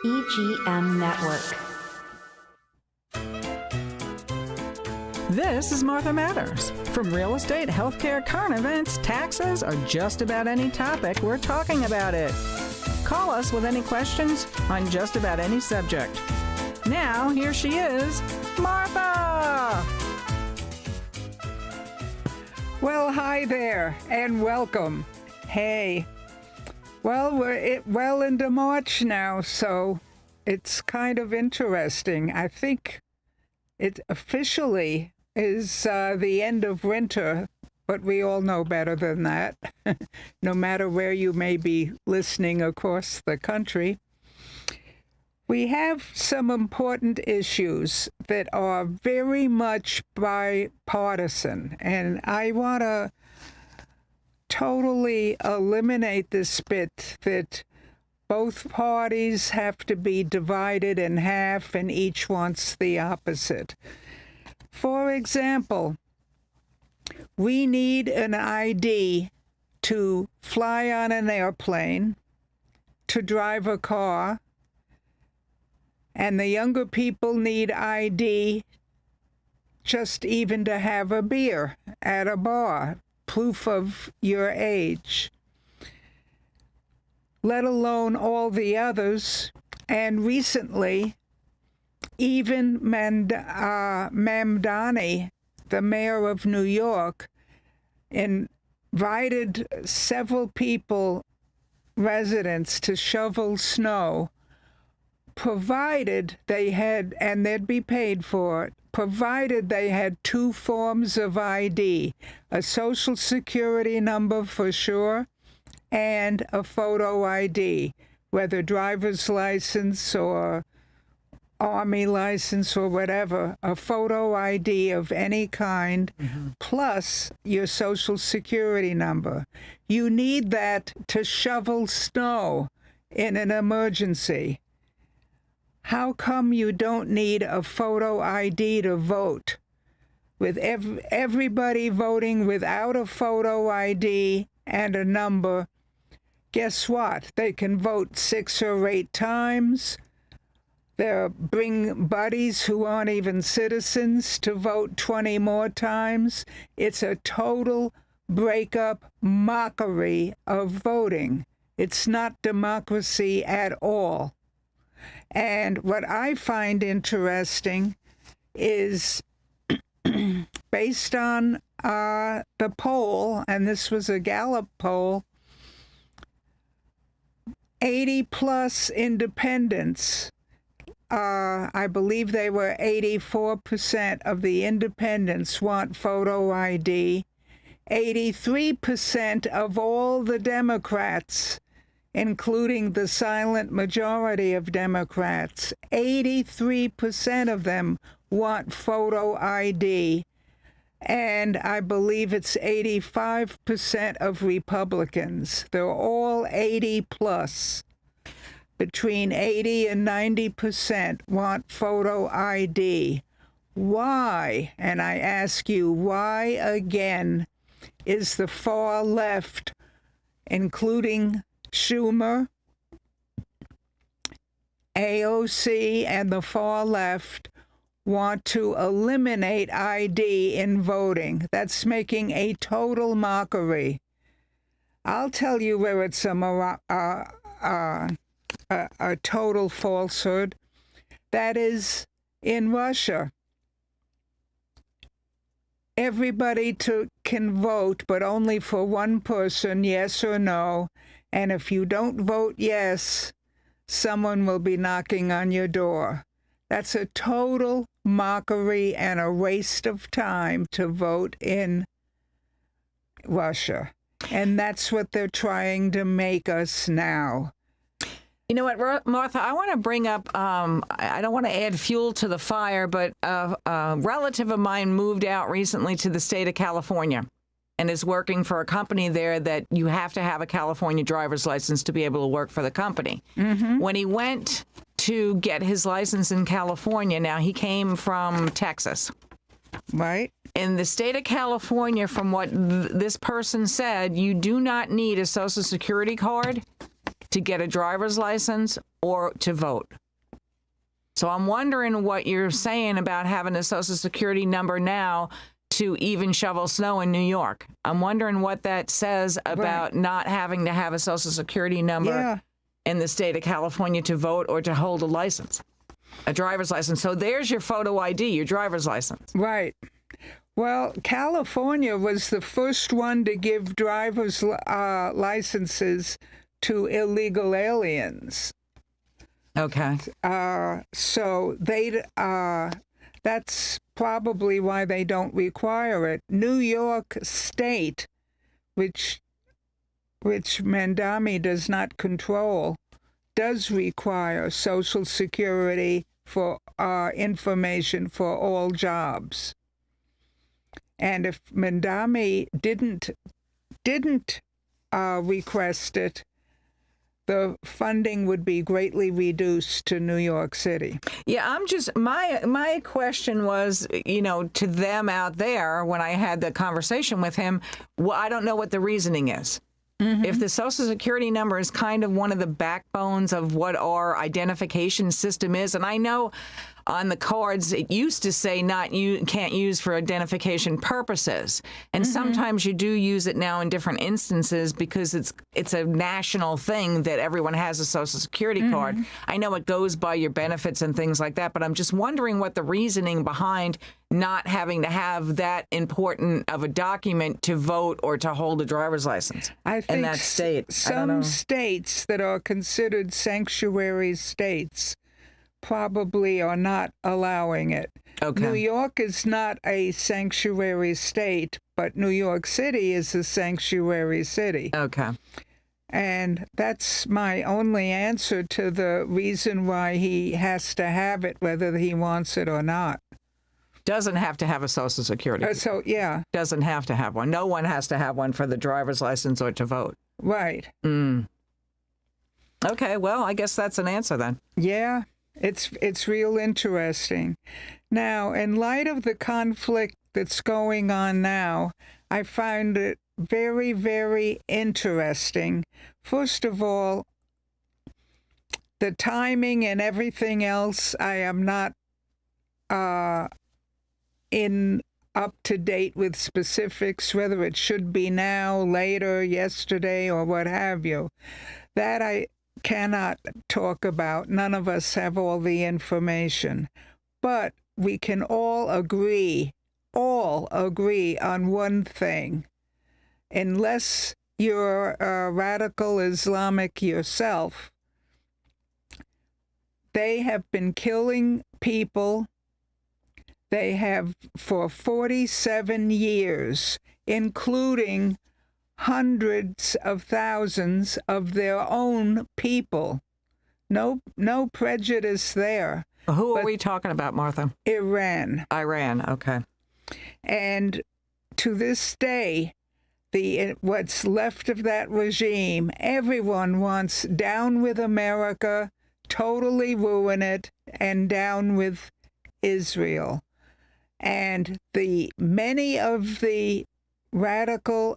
EGM Network. This is Martha Matters. From real estate, healthcare, current events, taxes, or just about any topic, we're talking about it. Call us with any questions on just about any subject. Now, here she is, Martha! Well, hi there, and welcome. Hey. Well, we're well into March now, so it's kind of interesting. I think it officially is the end of winter, but we all know better than that, no matter where you may be listening across the country. We have some important issues that are very much bipartisan, and I want to totally eliminate this bit that both parties have to be divided in half and each wants the opposite. For example, we need an ID to fly on an airplane, to drive a car, and the younger people need ID just even to have a beer at a bar, proof of your age, let alone all the others. And recently, even Mamdani, the mayor of New York, invited several people, residents, to shovel snow, provided they had, and they'd be paid for it, provided they had two forms of ID, a social security number for sure, and a photo ID, whether driver's license or army license or whatever, a photo ID of any kind, plus your social security number. You need that to shovel snow in an emergency. How come you don't need a photo ID to vote? With everybody voting without a photo ID and a number, guess what? They can vote 6 or 8 times. They'll bring buddies who aren't even citizens to vote 20 more times. It's a total breakup mockery of voting. It's not democracy at all. And what I find interesting is, based on the poll, and this was a Gallup poll, 80-plus independents, I believe they were 84% of the independents want photo ID. 83% of all the Democrats, including the silent majority of Democrats, 83% of them want photo ID. And I believe it's 85% of Republicans. They're all 80 plus. Between 80 and 90% want photo ID. Why? And I ask you, why again is the far left, including Schumer, AOC, and the far left, want to eliminate ID in voting? That's making a total mockery. I'll tell you where it's a total falsehood. That is in Russia. Everybody can vote, but only for one person, yes or no. And if you don't vote yes, someone will be knocking on your door. That's a total mockery and a waste of time to vote in Russia. And that's what they're trying to make us now. You know what, Martha, I want to bring up, I don't want to add fuel to the fire, but a relative of mine moved out recently to the state of California and is working for a company there that you have to have a California driver's license to be able to work for the company. Mm-hmm. When he went to get his license in California, now he came from Texas. Right. In the state of California, from what this person said, you do not need a Social Security card to get a driver's license or to vote. So I'm wondering what you're saying about having a Social Security number now to even shovel snow in New York. I'm wondering what that says about not having to have a Social Security number in the state of California to vote or to hold a license, a driver's license. So there's your photo ID, your driver's license. Right. Well, California was the first one to give driver's licenses to illegal aliens. Okay. So that's probably why they don't require it. New York State, which Mandami does not control, does require Social Security for information for all jobs. And if Mandami didn't request it, the funding would be greatly reduced to New York City. Yeah, I'm just, my question was, to them out there when I had the conversation with him, well, I don't know what the reasoning is. Mm-hmm. If the Social Security number is kind of one of the backbones of what our identification system is, and I know on the cards it used to say can't use for identification purposes, and sometimes you do use it now in different instances because it's a national thing that everyone has a Social Security card. I know it goes by your benefits and things like that, but I'm just wondering what the reasoning behind not having to have that important of a document to vote or to hold a driver's license in that state. Some states that are considered sanctuary states probably are not allowing it. Okay. New York is not a sanctuary state, but New York City is a sanctuary city. Okay. And that's my only answer to the reason why he has to have it, whether he wants it or not. Doesn't have to have a Social Security. Yeah. Doesn't have to have one. No one has to have one for the driver's license or to vote. Right. Okay, well, I guess that's an answer then. Yeah. It's real interesting. Now, in light of the conflict that's going on now, I find it very, very interesting. First of all, the timing and everything else, I am not up to date with specifics, whether it should be now, later, yesterday, or what have you. That I cannot talk about. None of us have all the information. But we can all agree on one thing. Unless you're a radical Islamic yourself, they have been killing people. They have for 47 years, including hundreds of thousands of their own people. No prejudice there. Who are we talking about, Martha? Iran. Iran, okay. And to this day, what's left of that regime, everyone wants down with America, totally ruin it, and down with Israel. And many of the radical,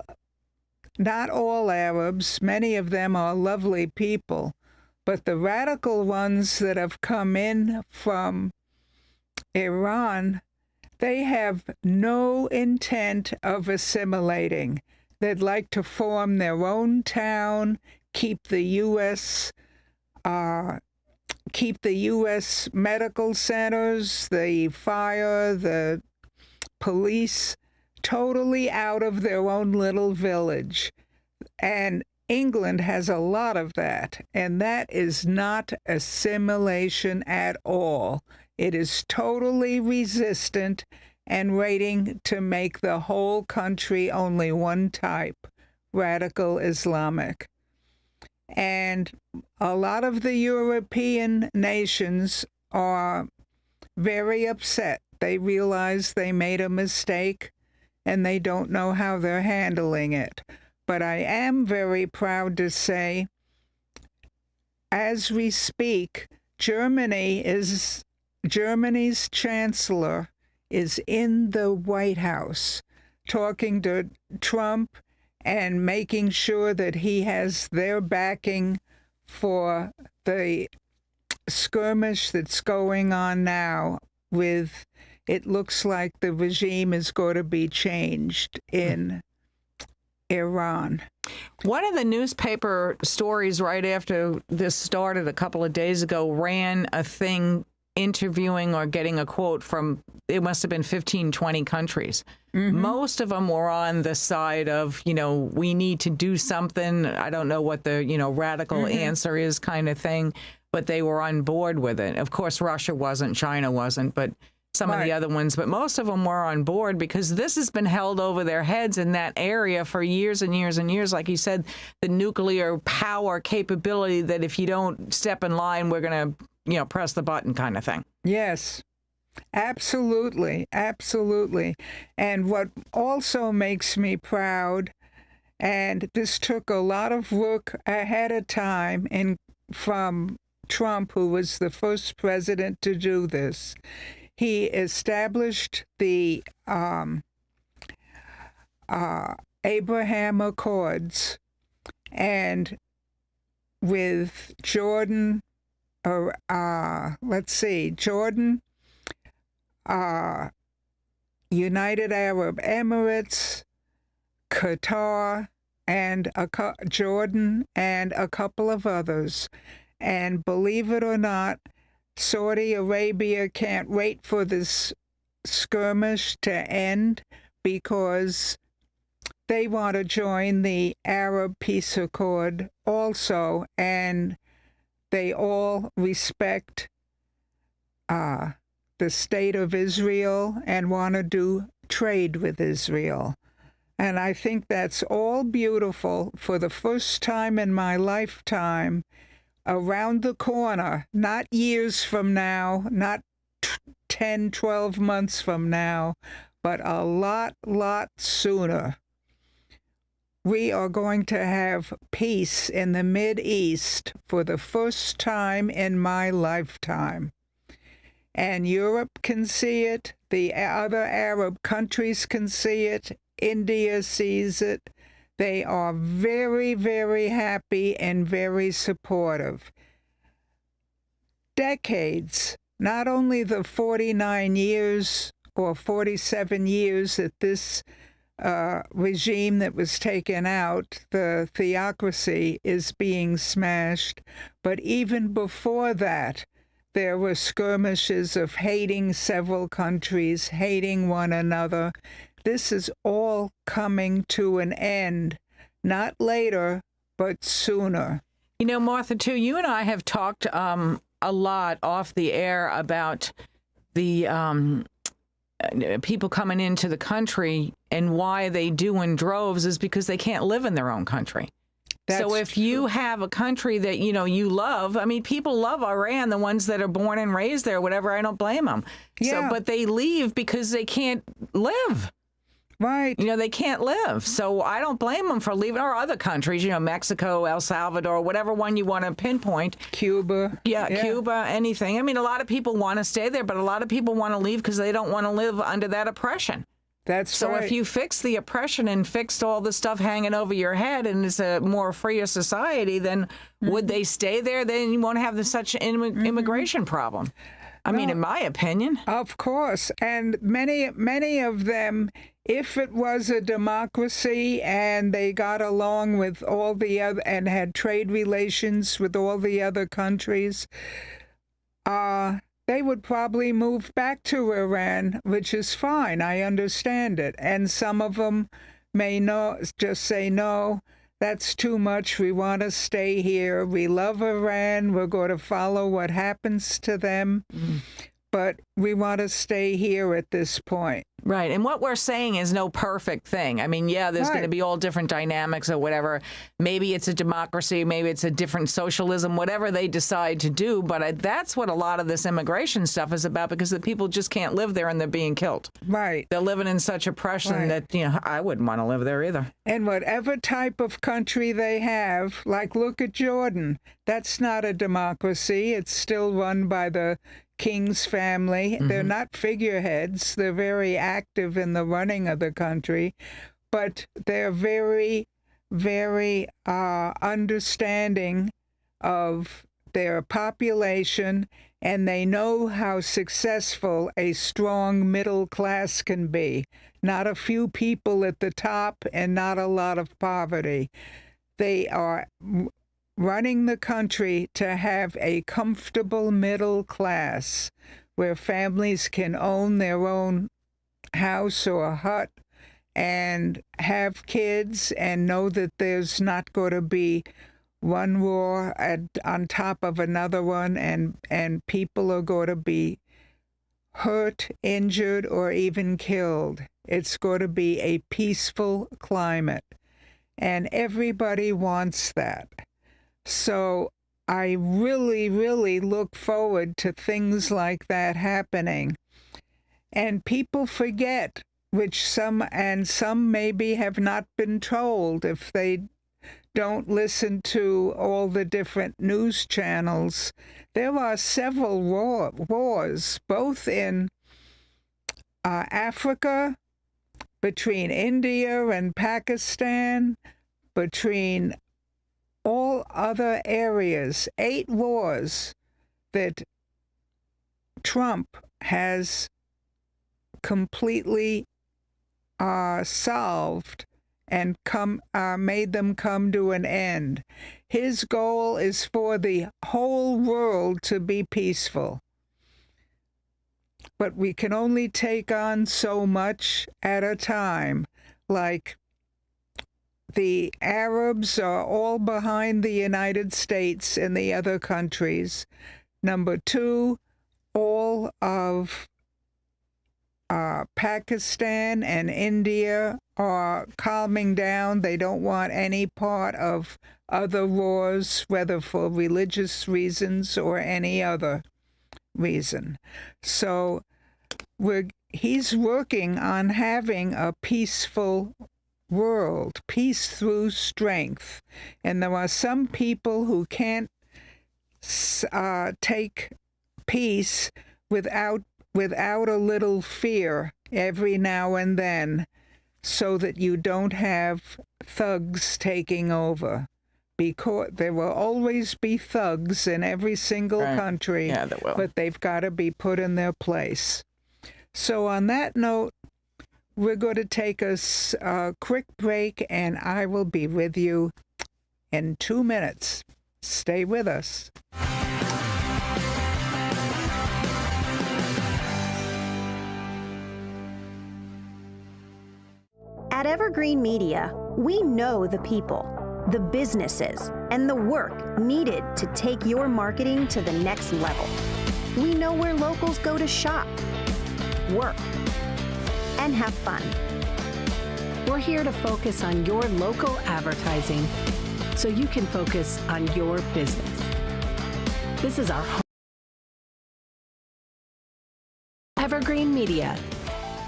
not all Arabs, many of them are lovely people, but the radical ones that have come in from Iran, they have no intent of assimilating. They'd like to form their own town, keep the U.S. medical centers, the fire, the police, totally out of their own little village. And England has a lot of that, and that is not assimilation at all. It is totally resistant and waiting to make the whole country only one type, radical Islamic. And a lot of the European nations are very upset. They realize they made a mistake and they don't know how they're handling it. But I am very proud to say, as we speak, Germany's chancellor is in the White House talking to Trump and making sure that he has their backing for the skirmish that's going on now with, it looks like the regime is going to be changed in Iran. One of the newspaper stories right after this started a couple of days ago ran a thing interviewing or getting a quote from, it must have been 15, 20 countries. Most of them were on the side of, we need to do something. I don't know what the, radical answer is kind of thing, but they were on board with it. Of course, Russia wasn't, China wasn't, but some of the other ones, but most of them were on board because this has been held over their heads in that area for years and years and years. Like you said, the nuclear power capability that if you don't step in line, we're going to, press the button kind of thing. Yes, absolutely, absolutely. And what also makes me proud, and this took a lot of work ahead of time from Trump, who was the first president to do this. He established the Abraham Accords, and with Jordan, Jordan, United Arab Emirates, Qatar, and Jordan, and a couple of others. And believe it or not, Saudi Arabia can't wait for this skirmish to end because they want to join the Arab Peace Accord also, and they all respect the state of Israel and want to do trade with Israel. And I think that's all beautiful. For the first time in my lifetime, around the corner, not years from now, not 10, 12 months from now, but a lot sooner, we are going to have peace in the Mideast for the first time in my lifetime. And Europe can see it, the other Arab countries can see it, India sees it. They are very, very happy and very supportive. Decades, not only the 49 years or 47 years that this regime that was taken out, the theocracy, is being smashed, but even before that, there were skirmishes of hating several countries, hating one another. This is all coming to an end, not later, but sooner. Martha, too, you and I have talked a lot off the air about the people coming into the country, and why they do in droves is because they can't live in their own country. So if you have a country that, you love, people love Iran, the ones that are born and raised there, whatever, I don't blame them. Yeah. But they leave because they can't live. Right. They can't live. So I don't blame them for leaving, or other countries, Mexico, El Salvador, whatever one you want to pinpoint. Cuba. Yeah, Cuba, anything. A lot of people want to stay there, but a lot of people want to leave because they don't want to live under that oppression. That's so right. So if you fix the oppression and fixed all the stuff hanging over your head and it's a more freer society, then would they stay there? Then you won't have such an immigration problem. In my opinion. Of course. And many of them, if it was a democracy and they got along with all the other and had trade relations with all the other countries, they would probably move back to Iran, which is fine. I understand it. And some of them may just say, no, that's too much. We want to stay here. We love Iran. We're going to follow what happens to them. But we want to stay here at this point. Right. And what we're saying is no perfect thing. There's going to be all different dynamics or whatever. Maybe it's a democracy, maybe it's a different socialism, whatever they decide to do. But that's what a lot of this immigration stuff is about, because the people just can't live there and they're being killed. Right. They're living in such oppression that, I wouldn't want to live there either. And whatever type of country they have, like look at Jordan, that's not a democracy. It's still run by the King's family. They're not figureheads. They're very active in the running of the country, but they're very, very understanding of their population, and they know how successful a strong middle class can be. Not a few people at the top and not a lot of poverty. They are running the country to have a comfortable middle class where families can own their own house or hut and have kids and know that there's not going to be one war on top of another one, and people are going to be hurt, injured, or even killed. It's going to be a peaceful climate, and everybody wants that. So I really, really look forward to things like that happening. And people forget, which some maybe have not been told if they don't listen to all the different news channels. There are several wars, both in Africa, between India and Pakistan, between all other areas, 8 wars that Trump has completely solved and made them come to an end. His goal is for the whole world to be peaceful. But we can only take on so much at a time. Like, the Arabs are all behind the United States and the other countries. Number 2, all of Pakistan and India are calming down. They don't want any part of other wars, whether for religious reasons or any other reason. So he's working on having a peaceful world, peace through strength. And there are some people who can't take peace without a little fear every now and then, so that you don't have thugs taking over. Because there will always be thugs in every single country, yeah, there will. But they've got to be put in their place. So on that note, we're going to take a quick break, and I will be with you in 2 minutes. Stay with us. At Evergreen Media, we know the people, the businesses, and the work needed to take your marketing to the next level. We know where locals go to shop, work, and have fun. We're here to focus on your local advertising so you can focus on your business. This is our home. Evergreen Media.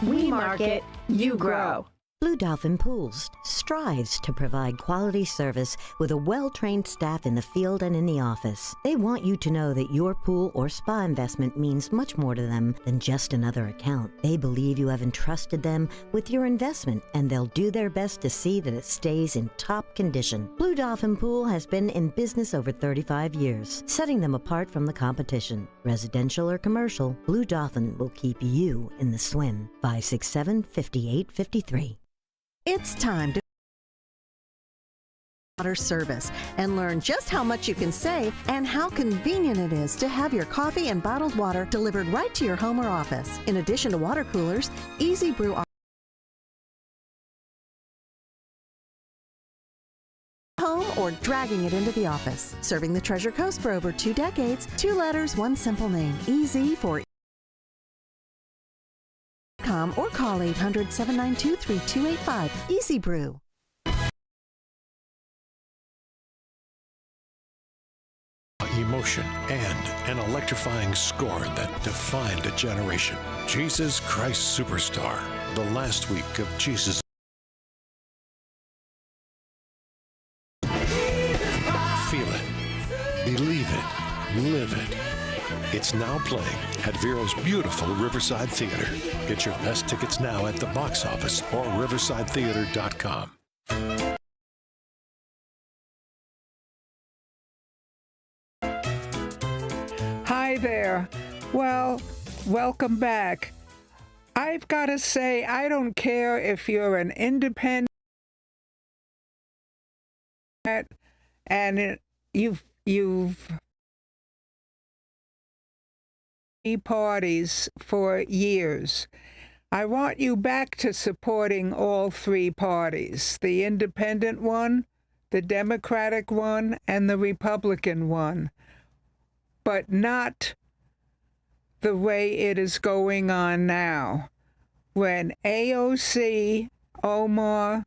We market, you grow. Blue Dolphin Pools strives to provide quality service with a well-trained staff in the field and in the office. They want you to know that your pool or spa investment means much more to them than just another account. They believe you have entrusted them with your investment, and they'll do their best to see that it stays in top condition. Blue Dolphin Pool has been in business over 35 years, setting them apart from the competition. Residential or commercial, Blue Dolphin will keep you in the swim. 567-5853. It's time to water service and learn just how much you can save and how convenient it is to have your coffee and bottled water delivered right to your home or office. In addition to water coolers, Easy Brew home or dragging it into the office. Serving the Treasure Coast for over 2 decades, 2 letters, 1 simple name. Easy for or call 800-792-3285. Easy Brew. Emotion and an electrifying score that defined a generation. Jesus Christ Superstar. The last week of Jesus. Feel it. Believe it. Live it. It's now playing at Vero's beautiful Riverside Theater. Get your best tickets now at the box office or riversidetheater.com. Hi there. Well, welcome back. I've got to say, I don't care if you're an independent and you've parties for years. I want you back to supporting all three parties, the independent one, the Democratic one, and the Republican one, but not the way it is going on now, when AOC, Omar,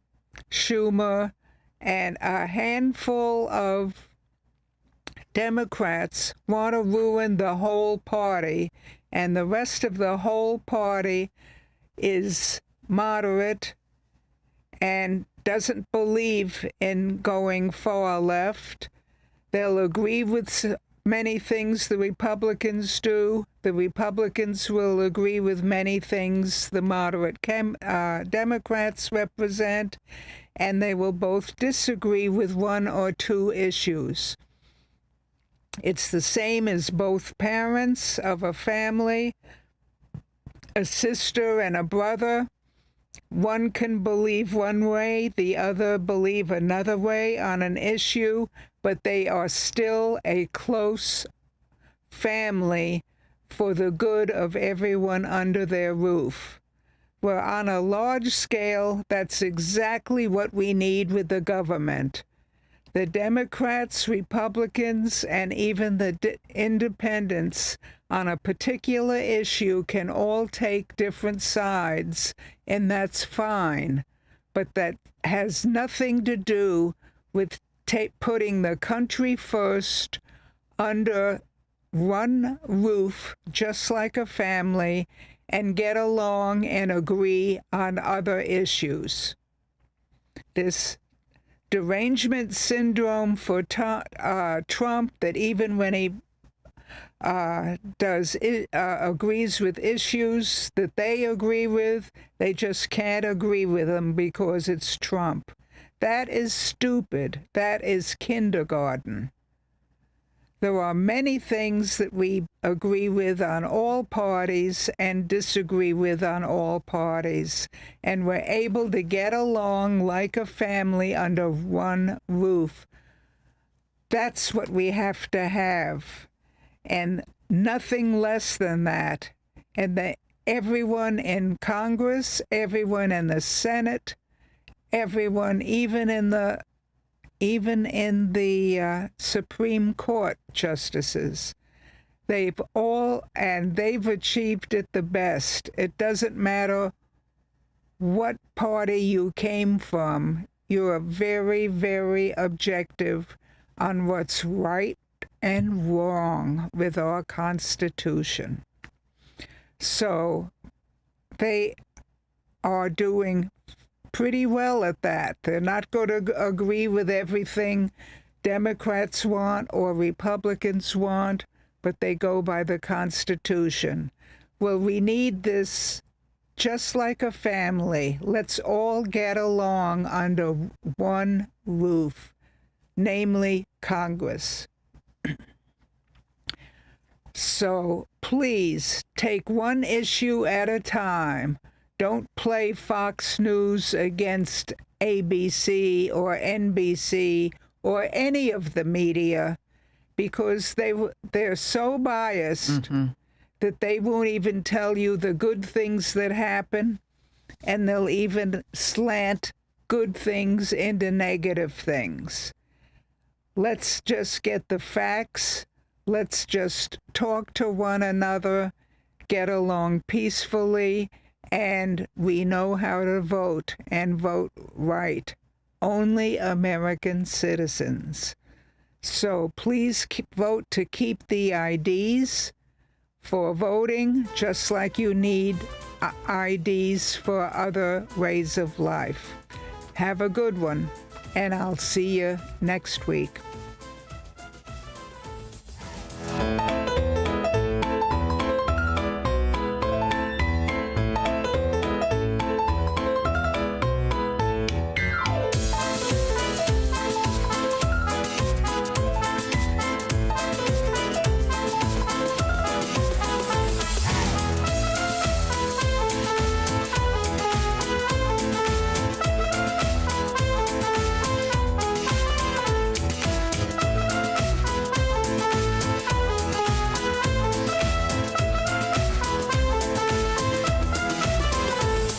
Schumer, and a handful of Democrats want to ruin the whole party, and the rest of the whole party is moderate and doesn't believe in going far left. They'll agree with many things the Republicans do. The Republicans will agree with many things the moderate Democrats represent, and they will both disagree with one or two issues. It's the same as both parents of a family, a sister and a brother. One can believe one way, the other believe another way on an issue, but they are still a close family for the good of everyone under their roof. Well, on a large scale, that's exactly what we need with the government. The Democrats, Republicans, and even the independents on a particular issue can all take different sides, and that's fine. But that has nothing to do with putting the country first under one roof, just like a family, and get along and agree on other issues. This derangement syndrome for Trump, that even when he agrees with issues that they agree with, they just can't agree with him because it's Trump. That is stupid. That is kindergarten. There are many things that we agree with on all parties and disagree with on all parties, and we're able to get along like a family under one roof. That's what we have to have, and nothing less than that. And everyone in Congress, everyone in the Senate, everyone even in the Supreme Court justices, they've achieved it the best. It doesn't matter what party you came from. You're very, very objective on what's right and wrong with our Constitution. So they are doing pretty well at that. They're not going to agree with everything Democrats want or Republicans want, but they go by the Constitution. Well, we need this just like a family. Let's all get along under one roof, namely Congress. So please take one issue at a time. Don't play Fox News against ABC or NBC or any of the media, because they're so biased that they won't even tell you the good things that happen, and they'll even slant good things into negative things. Let's just get the facts. Let's just talk to one another, get along peacefully, and we know how to vote and vote right. Only American citizens. So please vote to keep the IDs for voting, just like you need IDs for other ways of life. Have a good one, and I'll see you next week.